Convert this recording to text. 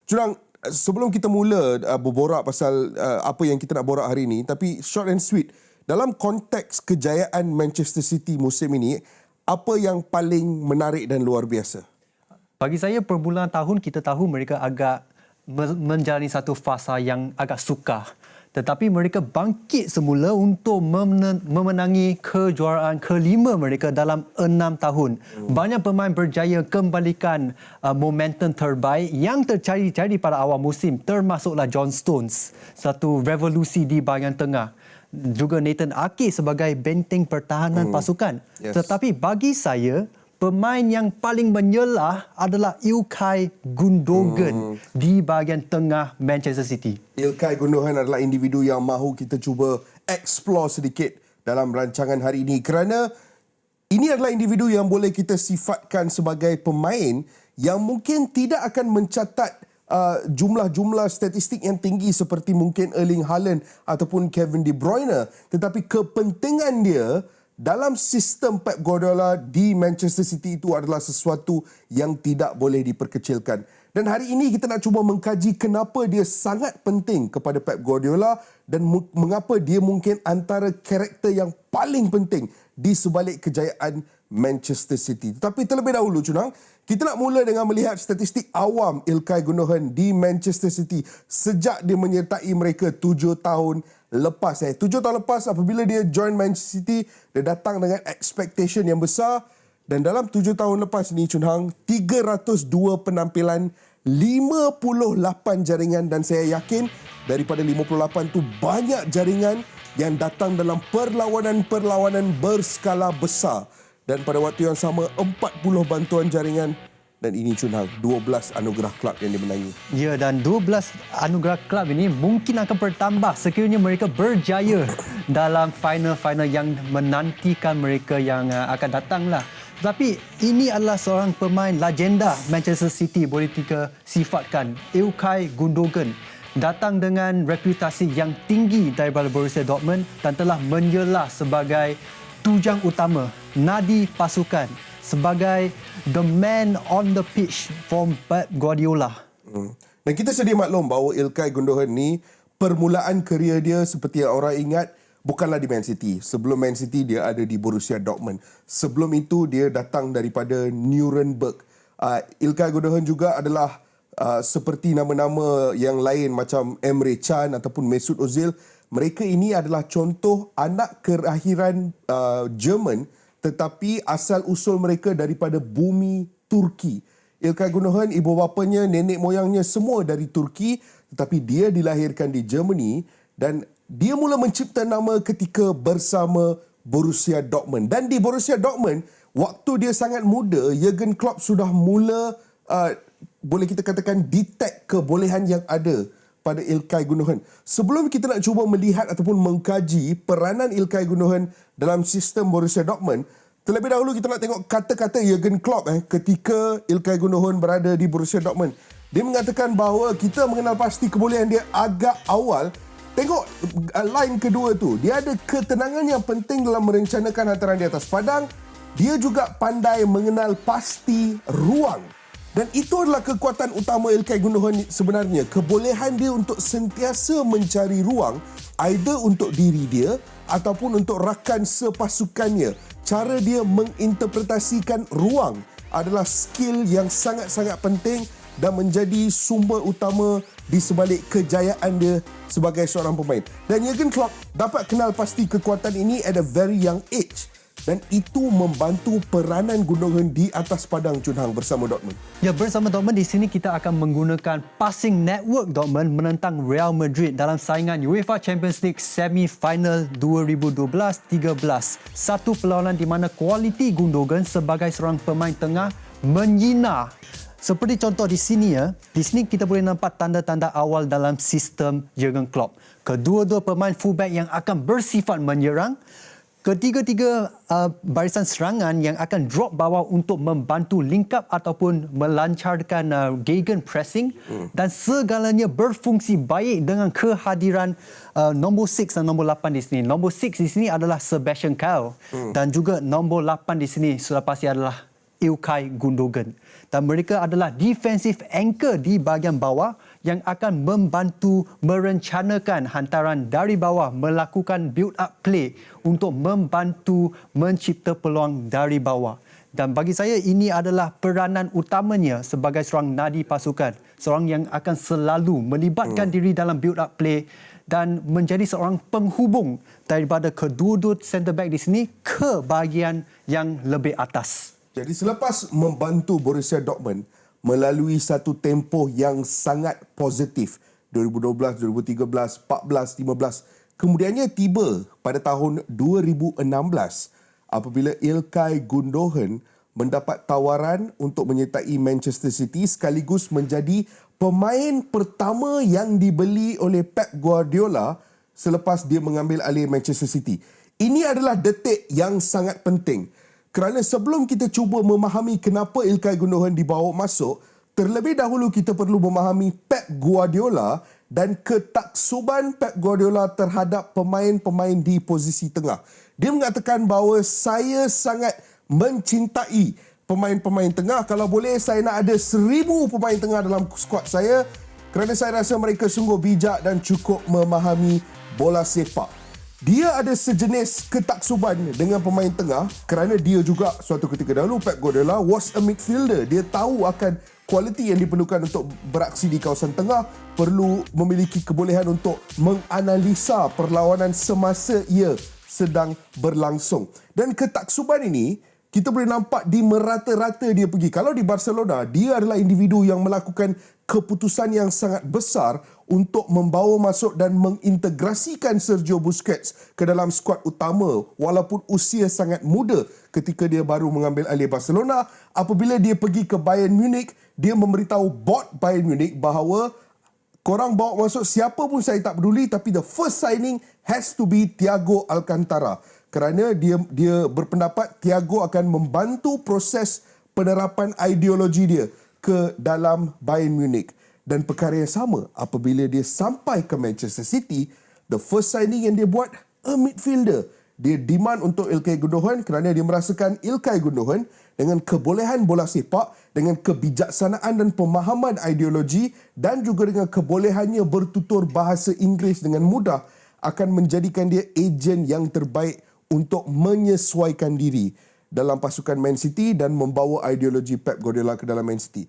Jurang, sebelum kita mula berborak pasal apa yang kita nak borak hari ini, tapi short and sweet, dalam konteks kejayaan Manchester City musim ini, apa yang paling menarik dan luar biasa? Bagi saya, permulaan tahun kita tahu mereka agak menjalani satu fasa yang agak sukar. Tetapi mereka bangkit semula untuk memenangi kejuaraan kelima mereka dalam 6 tahun. Banyak pemain berjaya kembalikan momentum terbaik yang terjadi pada awal musim, termasuklah John Stones, satu revolusi di bahagian tengah. Juga Nathan Ake sebagai benteng pertahanan pasukan. Yes. Tetapi bagi saya, pemain yang paling menyelah adalah Ilkay Gundogan di bahagian tengah Manchester City. Ilkay Gundogan adalah individu yang mahu kita cuba explore sedikit dalam rancangan hari ini, kerana ini adalah individu yang boleh kita sifatkan sebagai pemain yang mungkin tidak akan mencatat jumlah-jumlah statistik yang tinggi seperti mungkin Erling Haaland ataupun Kevin De Bruyne, tetapi kepentingan dia dalam sistem Pep Guardiola di Manchester City itu adalah sesuatu yang tidak boleh diperkecilkan. Dan hari ini kita nak cuba mengkaji kenapa dia sangat penting kepada Pep Guardiola dan mengapa dia mungkin antara karakter yang paling penting di sebalik kejayaan Manchester City. Tetapi terlebih dahulu, Cunang, kita nak mula dengan melihat statistik awam Ilkay Gundogan di Manchester City sejak dia menyertai mereka 7 tahun lepas. 7 tahun lepas apabila dia join Manchester City, dia datang dengan expectation yang besar, dan dalam 7 tahun lepas ni, Chun Hang, 302 penampilan, 58 jaringan, dan saya yakin daripada 58 tu banyak jaringan yang datang dalam perlawanan-perlawanan berskala besar. Dan pada waktu yang sama 40 bantuan jaringan, dan ini Chun Hang, 12 anugerah kelab yang dimenangi. Ya, dan 12 anugerah kelab ini mungkin akan bertambah sekiranya mereka berjaya dalam final-final yang menantikan mereka yang akan datanglah. Tetapi ini adalah seorang pemain legenda Manchester City, boleh kita sifatkan. Ilkay Gundogan datang dengan reputasi yang tinggi daripada Borussia Dortmund dan telah menjelah sebagai tujang utama, nadi pasukan, sebagai the man on the pitch from Pep Guardiola. Dan kita sedia maklum bahawa Ilkay Gundogan ni permulaan kerjaya dia seperti yang orang ingat bukanlah di Man City. Sebelum Man City dia ada di Borussia Dortmund. Sebelum itu dia datang daripada Nuremberg. Ilkay Gundogan juga adalah seperti nama-nama yang lain macam Emre Can ataupun Mesut Ozil. Mereka ini adalah contoh anak kelahiran Jerman, tetapi asal-usul mereka daripada bumi Turki. Ilkay Gundogan, ibu bapanya, nenek moyangnya semua dari Turki, tetapi dia dilahirkan di Germany dan dia mula mencipta nama ketika bersama Borussia Dortmund. Dan di Borussia Dortmund, waktu dia sangat muda, Jurgen Klopp sudah mula, boleh kita katakan, detect kebolehan yang ada pada Ilkay Gundogan. Sebelum kita nak cuba melihat ataupun mengkaji peranan Ilkay Gundogan dalam sistem Borussia Dortmund, terlebih dahulu kita nak tengok kata-kata Jurgen Klopp ketika Ilkay Gundogan berada di Borussia Dortmund. Dia mengatakan bahawa kita mengenal pasti kebolehan dia agak awal. Tengok line kedua tu. Dia ada ketenangan yang penting dalam merencanakan hantaran di atas padang. Dia juga pandai mengenal pasti ruang. Dan itu adalah kekuatan utama Ilkay Gundogan sebenarnya. Kebolehan dia untuk sentiasa mencari ruang, either untuk diri dia ataupun untuk rakan sepasukannya. Cara dia menginterpretasikan ruang adalah skill yang sangat-sangat penting dan menjadi sumber utama di sebalik kejayaan dia sebagai seorang pemain. Dan Jurgen Klopp dapat kenal pasti kekuatan ini at a very young age. Dan itu membantu peranan Gundogan di atas padang, Chun Hang, bersama Dortmund. Ya, bersama Dortmund di sini kita akan menggunakan passing network Dortmund menentang Real Madrid dalam saingan UEFA Champions League semi-final 2012-13. Satu perlawanan di mana kualiti Gundogan sebagai seorang pemain tengah menyinar. Seperti contoh di sini di sini kita boleh nampak tanda-tanda awal dalam sistem Jurgen Klopp. Kedua-dua pemain fullback yang akan bersifat menyerang. Ketiga-tiga barisan serangan yang akan drop bawah untuk membantu link up ataupun melancarkan gegen pressing, dan segalanya berfungsi baik dengan kehadiran nombor 6 dan nombor 8 di sini. Nombor 6 di sini adalah Sebastian Kehl dan juga nombor 8 di sini sudah pasti adalah Ilkay Gundogan. Dan mereka adalah defensive anchor di bahagian bawah yang akan membantu merencanakan hantaran dari bawah, melakukan build-up play untuk membantu mencipta peluang dari bawah. Dan bagi saya ini adalah peranan utamanya sebagai seorang nadi pasukan. Seorang yang akan selalu melibatkan diri dalam build-up play dan menjadi seorang penghubung daripada kedua-dua centre back di sini ke bahagian yang lebih atas. Jadi selepas membantu Borussia Dortmund melalui satu tempoh yang sangat positif 2012, 2013, 14, 15, kemudiannya tiba pada tahun 2016 apabila Ilkay Gundogan mendapat tawaran untuk menyertai Manchester City sekaligus menjadi pemain pertama yang dibeli oleh Pep Guardiola selepas dia mengambil alih Manchester City. Ini adalah detik yang sangat penting. Kerana sebelum kita cuba memahami kenapa Ilkay Gundogan dibawa masuk, terlebih dahulu kita perlu memahami Pep Guardiola dan ketaksuban Pep Guardiola terhadap pemain-pemain di posisi tengah. Dia mengatakan bahawa saya sangat mencintai pemain-pemain tengah. Kalau boleh, saya nak ada 1,000 pemain tengah dalam skuad saya kerana saya rasa mereka sungguh bijak dan cukup memahami bola sepak. Dia ada sejenis ketaksuban dengan pemain tengah kerana dia juga suatu ketika dahulu Pep Guardiola was a midfielder. Dia tahu akan kualiti yang diperlukan untuk beraksi di kawasan tengah, perlu memiliki kebolehan untuk menganalisa perlawanan semasa ia sedang berlangsung. Dan ketaksuban ini kita boleh nampak di merata-rata dia pergi. Kalau di Barcelona, dia adalah individu yang melakukan keputusan yang sangat besar untuk membawa masuk dan mengintegrasikan Sergio Busquets ke dalam skuad utama walaupun usia sangat muda ketika dia baru mengambil alih Barcelona. Apabila dia pergi ke Bayern Munich, dia memberitahu board Bayern Munich bahawa korang bawa masuk siapa pun saya tak peduli, tapi the first signing has to be Thiago Alcantara. Kerana dia berpendapat Thiago akan membantu proses penerapan ideologi dia ke dalam Bayern Munich. Dan perkara yang sama apabila dia sampai ke Manchester City, the first signing yang dia buat, a midfielder. Dia demand untuk Ilkay Gundogan kerana dia merasakan Ilkay Gundogan dengan kebolehan bola sepak, dengan kebijaksanaan dan pemahaman ideologi dan juga dengan kebolehannya bertutur bahasa Inggeris dengan mudah akan menjadikan dia ejen yang terbaik untuk menyesuaikan diri dalam pasukan Man City dan membawa ideologi Pep Guardiola ke dalam Man City.